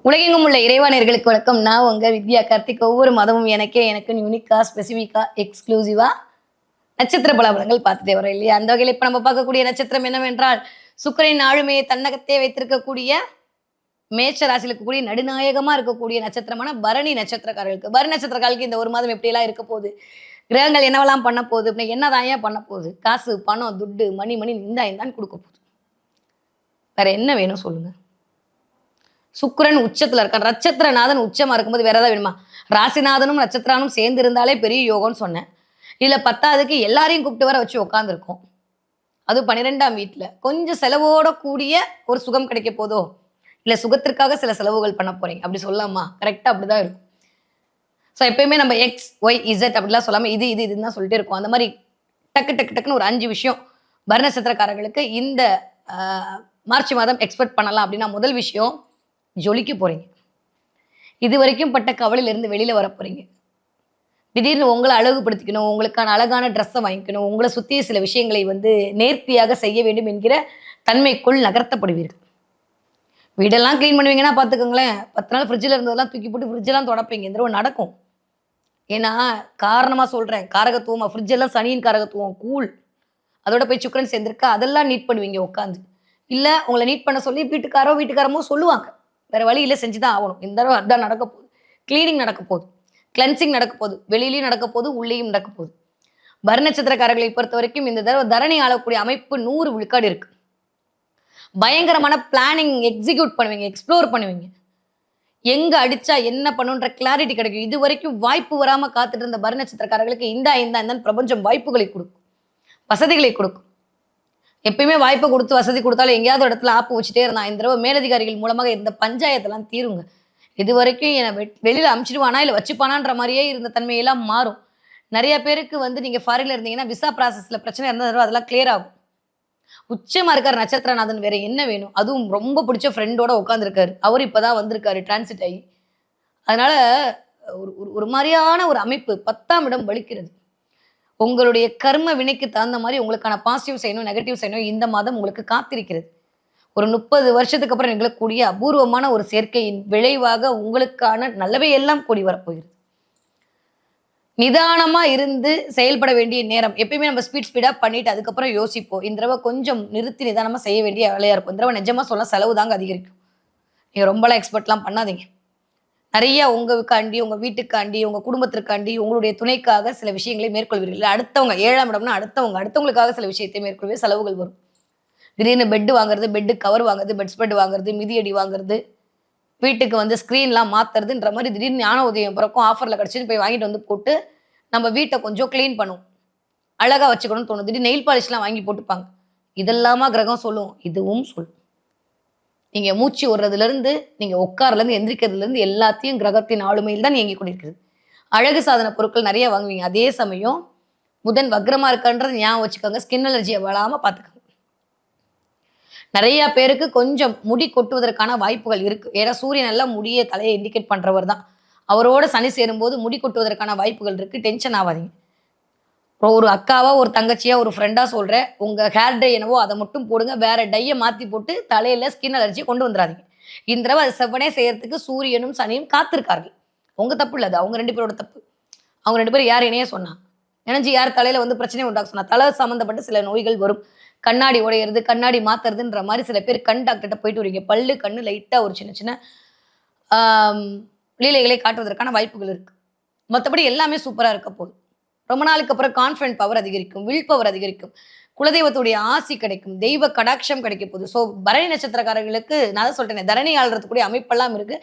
உலகெங்கும் உள்ள இறைவானியர்களுக்கு வணக்கம். நான் உங்க வித்யா கார்த்திக். ஒவ்வொரு மதமும் எனக்கு யூனிக்கா, ஸ்பெசிஃபிக்கா, எக்ஸ்க்ளூசிவா நட்சத்திர பலாபலங்கள் பார்த்துட்டே வரோம் இல்லையா? அந்த வகையில் இப்ப நம்ம பார்க்கக்கூடிய நட்சத்திரம் என்னவென்றால், சுக்கிரனின் ஆளுமையை தன்னகத்தே வைத்திருக்கக்கூடிய மேஷ ராசியில் இருக்கக்கூடிய நடுநாயகமா இருக்கக்கூடிய நட்சத்திரமான பரணி நட்சத்திரக்காரர்களுக்கு. பரணி நட்சத்திரக்காரர்களுக்கு இந்த ஒரு மாதம் எப்படியெல்லாம் இருக்க போகுது? கிரகங்கள் என்னவெல்லாம் பண்ண போகுது? அப்படின்னா என்னதான் ஏன் பண்ண போகுது? காசு, பணம், துட்டு, மணி மணி இந்தான்னு கொடுக்க போகுது. வேற என்ன வேணும் சொல்லுங்க? சுக்கிரன் உச்சத்துல இருக்கான். நட்சத்திரநாதன் உச்சமா இருக்கும்போது வேற ஏதாவது வேணுமா? ராசிநாதனும் நட்சத்திரானும் சேர்ந்து இருந்தாலே பெரிய யோகம்னு சொன்னேன். இதுல 10வதுக்கு எல்லாரையும் கூப்பிட்டு வர வச்சு உட்காந்துருக்கோம். அது 12ஆம் வீட்டுல கொஞ்சம் செலவோட கூடிய ஒரு சுகம் கிடைக்க போதோ, இல்ல சுகத்திற்காக சில செலவுகள் பண்ண போறீங்க அப்படி சொல்லலாமா? கரெக்டா அப்படிதான் இருக்கும். ஸோ எப்பயுமே நம்ம எக்ஸ் ஒய் இசட் அப்படிலாம் சொல்லாம இதுன்னு தான் சொல்லிட்டே இருக்கோம். அந்த மாதிரி டக்குன்னு ஒரு 5 விஷயம் பரணி நட்சத்திரக்காரர்களுக்கு இந்த மார்ச் மாதம் எக்ஸ்பெக்ட் பண்ணலாம் அப்படின்னா, முதல் விஷயம், ஜொலிக்க போறீங்க. இது வரைக்கும் பட்ட கவலையிலிருந்து வெளியில வர போறீங்க. திடீர்னு உங்களை அழகுபடுத்திக்கணும், உங்களுக்கான அழகான ட்ரெஸ்ஸை வாங்கிக்கணும், உங்களை சுற்றிய சில விஷயங்களை நேர்த்தியாக செய்ய வேண்டும் என்கிற தன்மைக்குள் நகர்த்தப்படுவீர்கள். வீடெல்லாம் க்ளீன் பண்ணுவீங்கன்னா பார்த்துக்கோங்களேன், 10 நாள் ஃப்ரிட்ஜில் இருந்ததெல்லாம் தூக்கி போட்டு ஃப்ரிட்ஜெல்லாம் தொடப்பீங்க. இந்த தடவை நடக்கும். ஏன்னா காரணமாக சொல்கிறேன், காரகத்துவமாக ஃப்ரிட்ஜெல்லாம் சனியின் காரகத்துவம் கூழ், அதோட போய் சுக்கிரன் சேர்ந்திருக்கா, அதெல்லாம் நீட் பண்ணுவீங்க உட்காந்து. இல்லை உங்களை நீட் பண்ண சொல்லி வீட்டுக்காரமோ சொல்லுவாங்க. வேற வழியில் செஞ்சு தான் ஆகணும். இந்த தடவை அதான் நடக்க போகுது. கிளீனிங் நடக்க போகுது, கிளென்சிங் நடக்க போகுது, வெளியிலையும் நடக்க போகுது, உள்ளேயும் நடக்க போகுது. பரணி நட்சத்திரக்காரர்களை பொறுத்த வரைக்கும் இந்த தடவை தரணி ஆளக்கூடிய அமைப்பு 100 விழுக்காடு இருக்கு. பயங்கரமான பிளானிங் எக்ஸிக்யூட் பண்ணுவீங்க, எக்ஸ்ப்ளோர் பண்ணுவீங்க. எங்க அடிச்சா என்ன பண்ணுன்ற கிளாரிட்டி கிடைக்கும். இது வரைக்கும் வாய்ப்பு வராம காத்துட்டு இருந்த பரணி நட்சத்திரக்காரர்களுக்கு இந்த பிரபஞ்சம் வாய்ப்புகளை கொடுக்கும், வசதிகளை கொடுக்கும். எப்பயுமே வாய்ப்பை கொடுத்து வசதி கொடுத்தாலும் எங்கேயாவது இடத்துல ஆப்பு வச்சுட்டே இருந்தான். இந்த தடவை மேலதிகாரிகள் மூலமாக இந்த பஞ்சாயத்தெல்லாம் தீருங்க. இது வரைக்கும் என்னை வெளியில் அமுச்சிடுவானா இல்லை வச்சுப்பானான்ற மாதிரியே இருந்த தன்மையெல்லாம் மாறும். நிறைய பேருக்கு நீங்கள் ஃபாரின்ல இருந்தீங்கன்னா விசா ப்ராசஸில் பிரச்சனை இருந்தால் அதெல்லாம் கிளியர் ஆகும். உச்சமா இருக்கார் நட்சத்திரநாதன், வேற என்ன வேணும்? அதுவும் ரொம்ப பிடிச்ச ஃப்ரெண்டோட உட்காந்துருக்காரு. அவர் இப்போதான் வந்திருக்காரு டிரான்சிட் ஆகி. அதனால ஒரு மாதிரியான ஒரு அமைப்பு 10ஆம் இடம் வலிக்கிறது. உங்களுடைய கர்ம வினைக்கு தகுந்த மாதிரி உங்களுக்கான பாசிட்டிவ் செய்யணும், நெகட்டிவ் செய்யணும். இந்த மாதம் உங்களுக்கு காத்திருக்கிறது. ஒரு 30 வருஷத்துக்கு அப்புறம் நிகழக்கூடிய அபூர்வமான ஒரு சேர்க்கையின் விளைவாக உங்களுக்கான நல்லவை எல்லாம் கூடி வரப்போகிறது. நிதானமா இருந்து செயல்பட வேண்டிய நேரம். எப்பயுமே நம்ம ஸ்பீடா பண்ணிட்டு அதுக்கப்புறம் யோசிப்போம். இந்த தடவை கொஞ்சம் நிறுத்தி நிதானமா செய்ய வேண்டிய வேலையா இருக்கும். இந்த தடவை நிஜமா சொல்ல செலவு தாங்க அதிகரிக்கும். நீங்க ரொம்பலாம் எக்ஸ்பெக்ட்லாம் பண்ணாதீங்க. நிறைய உங்களுக்காண்டி, உங்க வீட்டுக்காண்டி, உங்க குடும்பத்திற்காண்டி, உங்களுடைய துணைக்காக சில விஷயங்களை மேற்கொள்வீர்கள். அடுத்தவங்க 7ஆம் இடம்னா அடுத்தவங்களுக்காக சில விஷயத்தை மேற்கொள்வே செலவுகள் வரும். திடீர்னு பெட் வாங்குறது, பெட்டு கவர் வாங்குறது, பெட் ஸ்பெட் வாங்குறது, மிதியடி வாங்குறது, வீட்டுக்கு ஸ்க்ரீன்லாம் மாத்துறதுன்ற மாதிரி திடீர்னு ஞான உதயம் பிறக்கும். ஆஃபரில் கிடச்சின்னு போய் வாங்கிட்டு போட்டு நம்ம வீட்டை கொஞ்சம் க்ளீன் பண்ணுவோம், அழகாக வச்சுக்கணும்னு தோணும். திடீர்னு நெயில் பாலிஷ்லாம் வாங்கி போட்டுப்பாங்க. இதெல்லாமா கிரகம் சொல்லும், இதுவும் சொல்லும். நீங்கள் மூச்சு விடுறதுலேருந்து, நீங்கள் உட்கார்லேருந்து, எந்திரிக்கிறதுலேருந்து எல்லாத்தையும் கிரகத்தின் ஆளுமையில் தான் இயங்கி கொண்டிருக்கிறது. அழகு சாதன பொருட்கள் நிறைய வாங்குவீங்க. அதே சமயம் புதன் வக்ரமாக இருக்கான்றது ஞாபகம் வச்சுக்கோங்க. ஸ்கின் அலர்ஜியை வராமல் பார்த்துக்கோங்க. நிறைய பேருக்கு கொஞ்சம் முடி கொட்டுவதற்கான வாய்ப்புகள் இருக்கு. ஏன்னா சூரியன் நல்லா முடிய தலையை இண்டிகேட் பண்றவர் தான். அவரோட சனி சேரும்போது முடி கொட்டுவதற்கான வாய்ப்புகள் இருக்கு. டென்ஷன் ஆகாதீங்க. ஒரு அக்காவா, ஒரு தங்கச்சியா, ஒரு ஃப்ரெண்டா சொல்றேன், உங்க ஹேர் டை என்னவோ அதை மட்டும் போடுங்க. வேற டையை மாத்தி போட்டு தலையில ஸ்கின் அலர்ஜியை கொண்டு வந்துடாதீங்க. இந்த தடவை அது செவ்வனே செய்யறதுக்கு சூரியனும் சனியும் காத்திருக்கார்கள். உங்க தப்பு இல்லை, அது அவங்க 2 பேரோட தப்பு. அவங்க 2 பேரும் யார் இணைய சொன்னா, நினைஞ்சு யார் தலையில பிரச்சனை உண்டாக்க சொன்னா, தலை சம்மந்தப்பட்ட சில நோய்கள் வரும். கண்ணாடி உடையிறது, கண்ணாடி மாத்துறதுன்ற மாதிரி சில பேர் கண் டாக்டர்கிட்ட போயிட்டு வரீங்க. பல்லு கண்ணு லைட்டா ஒரு சின்ன சின்ன லீலைகளை காட்டுவதற்கான வாய்ப்புகள் இருக்கு. மற்றபடி எல்லாமே சூப்பரா இருக்க போகுது. ரொம்ப நாளுக்கு அப்புறம் கான்ஃபிடன்ட் பவர் அதிகரிக்கும், வில் பவர் அதிகரிக்கும், குலதெய்வத்துடைய ஆசி கிடைக்கும், தெய்வ கடாட்சம் கிடைக்க போகுது. ஸோ பரணி நட்சத்திரக்காரர்களுக்கு நான் தான் சொல்லிட்டேன், தரணி ஆள்றதுக்கூடிய அமைப்பெல்லாம் இருக்கு.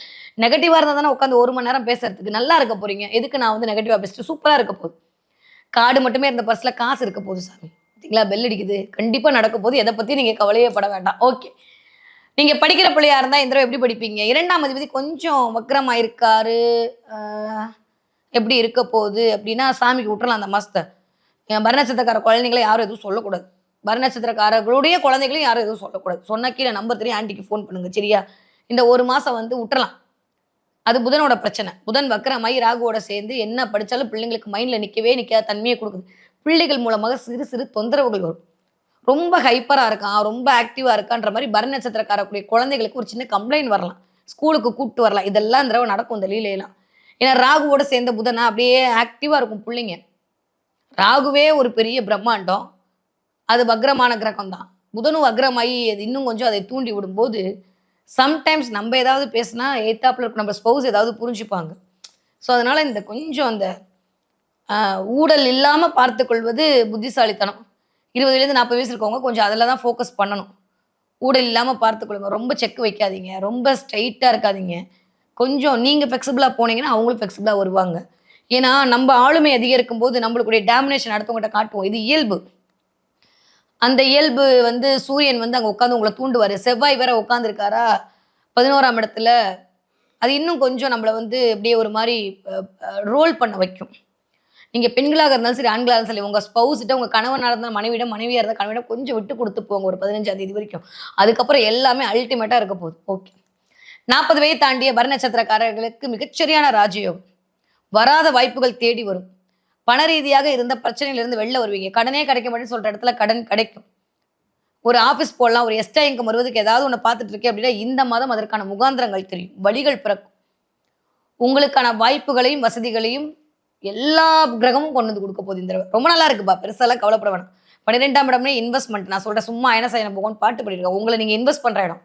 நெகட்டிவா இருந்தால் தானே உட்காந்து 1 மணி நேரம் பேசுறதுக்கு நல்லா இருக்க போறீங்க. எதுக்கு நான் நெகட்டிவா பேசிட்டு சூப்பரா இருக்க போகுது. கார்டு மட்டுமே இருந்த பர்ஸ்ல காசு இருக்க போகுது சாமி. பார்த்தீங்களா, பெல் அடிக்குது. கண்டிப்பாக நடக்க போது. எதை பற்றி நீங்கள் கவலையே பட வேண்டாம். ஓகே, நீங்கள் படிக்கிற பிள்ளையா இருந்தால் இந்த தடவை எப்படி படிப்பீங்க? 2ஆம் அதிபதி கொஞ்சம் வக்ரமாக இருக்காரு. எப்படி இருக்க போகுது அப்படின்னா, சாமிக்கு விட்டுறலாம் அந்த மாதத்தை. பரணி நட்சத்திரக்கார குழந்தைங்களை யாரும் எதுவும் சொல்லக்கூடாது. பரணி நட்சத்திரக்காரர்களுடைய குழந்தைகளையும் யாரும் எதுவும் சொல்லக்கூடாது. சொன்ன கீழே நம்பர் 3 ஆண்டிக்கு ஃபோன் பண்ணுங்க, சரியா? இந்த 1 மாதம் விட்டுறலாம். அது புதனோட பிரச்சனை. புதன் வக்ரமாயி ராகுவோட சேர்ந்து என்ன படித்தாலும் பிள்ளைங்களுக்கு மைண்டில் நிற்காத தன்மையை கொடுக்குது. பிள்ளைகள் மூலமாக சிறு சிறு தொந்தரவுகள் வரும். ரொம்ப ஹைப்பரா இருக்கான், ரொம்ப ஆக்டிவா இருக்கான்ற மாதிரி பரணி நட்சத்திரக்காரக்கூடிய குழந்தைகளுக்கு ஒரு சின்ன கம்ப்ளைண்ட் வரலாம். ஸ்கூலுக்கு கூப்பிட்டு வரலாம். இதெல்லாம் இந்த தடவை நடக்கும் இந்த லீலையெல்லாம். ஏன்னா ராகுவோட சேர்ந்த புதனா அப்படியே ஆக்டிவா இருக்கும் புள்ளைங்க. ராகுவே ஒரு பெரிய பிரம்மாண்டம். அது வக்ரமான கிரகம் தான். புதனும் வக்ரமாயி அது இன்னும் கொஞ்சம் அதை தூண்டி விடும்போது, சம்டைம்ஸ் நம்ம ஏதாவது பேசினா எய்த்தாப்ல இருக்க நம்ம ஸ்பௌஸ் ஏதாவது புரிஞ்சுப்பாங்க. ஸோ அதனால இந்த கொஞ்சம் அந்த ஊடல் இல்லாம பார்த்துக்கொள்வது புத்திசாலித்தனம். 20லேருந்து 40 வயசு இருக்கவங்க கொஞ்சம் அதில தான் ஃபோக்கஸ் பண்ணணும். ஊடல் இல்லாம பார்த்துக்கொள்ளுங்க. ரொம்ப செக் வைக்காதீங்க. ரொம்ப ஸ்ட்ரெயிட்டா இருக்காதீங்க. கொஞ்சம் நீங்க ஃப்ளெக்சிபிளா போனீங்கன்னா, அவங்களும் ஃப்ளெக்சிபிளா வருவாங்க. ஏன்னா, நம்ம ஆளுமை அதிகரிக்கும்போது நம்மளுடைய டாமினேஷன் அடுத்தவங்ககிட்ட காட்டுவோம். இது இயல்பு. அந்த இயல்பு வந்து சூரியன் வந்து அங்க உட்கார்ந்து உங்கள தூண்டுவாரு. செவ்வாய் வேற உட்கார்ந்திருக்காரா, 11ஆம் இடத்துல. அது இன்னும் கொஞ்சம் நம்மள வந்து அப்படியே ஒரு மாரி ரோல் பண்ண வைக்கும். நீங்க பெண்களாக இருந்தாலும் சரி, ஆண்களா இருந்தாலும் சரி, உங்க ஸ்பௌஸ்ட்ட உங்க கணவனா இருந்தாலும் மனைவியிடம், மனைவியா இருந்தா கணவனிடம் கொஞ்சம் விட்டு குடுத்து போங்க ஒரு 15ஆம் தேதி வரைக்கும். அதுக்கப்புறம் எல்லாமே அல்டிமேட்டா இருக்க போகுது. ஓகே. 40 வயது தாண்டிய பரணி நட்சத்திரக்காரர்களுக்கு மிகச்சரியான ராஜயோகம். வராத வாய்ப்புகள் தேடி வரும். பண ரீதியாக இருந்த பிரச்சனையிலிருந்து வெளில வருவீங்க. கடனே கிடைக்க மாட்டேன்னு சொல்ற இடத்துல கடன் கிடைக்கும். ஒரு ஆஃபீஸ் போடலாம், ஒரு எக்ஸ்ட்ரா இன்கம் வருவதற்கு ஏதாவது ஒண்ணு பார்த்துட்டு இருக்கேன் அப்படின்னா, இந்த மாதம் அதற்கான முகாந்திரங்கள் தெரியும். வழிகள் பிறக்கும். உங்களுக்கான வாய்ப்புகளையும், வசதிகளையும் எல்லா கிரகமும் கொண்டு வந்து குடுக்க போகுது இந்த தடவ. ரொம்ப நல்லா இருக்குப்பா. பெருசாலாம் கவலைப்பட வேணாம். 12ஆம் இடம்னே இன்வெஸ்ட்மென்ட். நான் சொல்றேன் சும்மா அயன சயன போகோன்னு பாட்டு பாடியிருக்காங்க. உங்கள நீங்க இன்வெஸ்ட் பண்ற இடம்.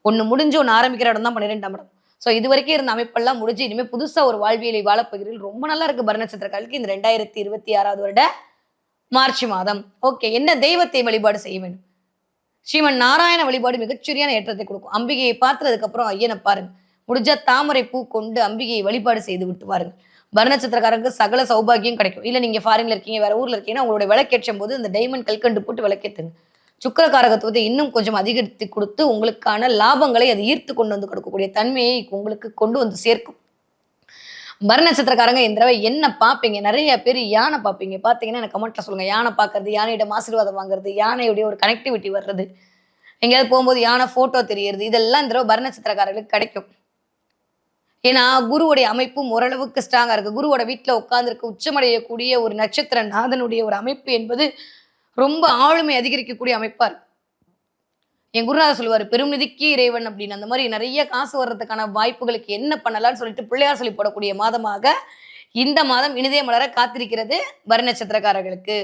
ஒண்ணு முடிஞ்சு ஒண்ணு ஆரம்பிக்கிற இடம் தான் 12ஆம் இடம். ஸோ இதுவரைக்கும் இருந்த அமைப்பெல்லாம் முடிஞ்சு இனிமே புதுசா ஒரு வாழ்வியலை வாழப் போகிறீர்கள். ரொம்ப நல்லா இருக்கு பரணி நட்சத்திரக்காரர்களுக்கு இந்த 2026வது வருட மார்ச் மாதம். ஓகே. என்ன தெய்வத்தை வழிபாடு செய்ய வேண்டும்? ஸ்ரீமன் நாராயண வழிபாடு மிகச்சரியான ஏற்றத்தை கொடுக்கும். அம்பிகையை பார்த்ததுக்கு அப்புறம் ஐயனை பாருங்க. முடிஞ்சா தாமரை பூ கொண்டு அம்பிகையை வழிபாடு செய்து விட்டு பாருங்க. பரணி நட்சத்திரக்காரங்களுக்கு சகல சௌபாகியம் கிடைக்கும். இல்ல நீங்க ஃபாரின்ல இருக்கீங்க, வேற ஊர்ல இருக்கீங்கன்னா உங்களுடைய விளக்கேற்றும் போது இந்த டைமண்ட் கல்கண்டு போட்டு விளக்கேத்துங்க. சுக்கிர காரகத்துவத்தை இன்னும் கொஞ்சம் அதிகரித்து கொடுத்து உங்களுக்கான லாபங்களை அது ஈர்த்து கொண்டு வந்து கொடுக்கக்கூடிய தன்மையை உங்களுக்கு கொண்டு வந்து சேர்க்கும். பரணி நட்சத்திரக்காரங்க இந்த தடவை என்ன பார்ப்பீங்க? நிறைய பேர் யானை பார்ப்பீங்க. பார்த்தீங்கன்னா எனக்கு கமெண்ட்ல சொல்லுங்க. யானை பார்க்கறது, யானையிடம் ஆசீர்வாதம் வாங்குறது, யானையுடைய ஒரு கனெக்டிவிட்டி வர்றது, எங்கேயாவது போகும்போது யானை ஃபோட்டோ தெரியறது, இதெல்லாம் இந்த தடவை பரணி நட்சத்திரக்காரர்களுக்கு கிடைக்கும். ஏன்னா குருவுடைய அமைப்பும் ஓரளவுக்கு ஸ்ட்ராங்கா இருக்கு. குருவோட வீட்ல உட்கார்ந்திருக்க உச்சமடையக்கூடிய ஒரு நட்சத்திர நாதனுடைய ஒரு அமைப்பு என்பது ரொம்ப ஆளுமை அதிகரிக்கக்கூடிய அமைப்பா இருக்கு. என் குருநாதர் சொல்லுவாரு, "பெரும் நிதிக்கு இறைவன்" அப்படின்னு. அந்த மாரி நெறைய காசு வர்றதுக்கான வாய்ப்புகளுக்கு என்ன பண்ணலாம்னு சொல்லிட்டு பிள்ளையார் சொல்லி போடக்கூடிய மாதமாக இந்த மாதம் இனிதே மலர காத்திருக்கிறது பரணி நட்சத்திரக்காரர்களுக்கு.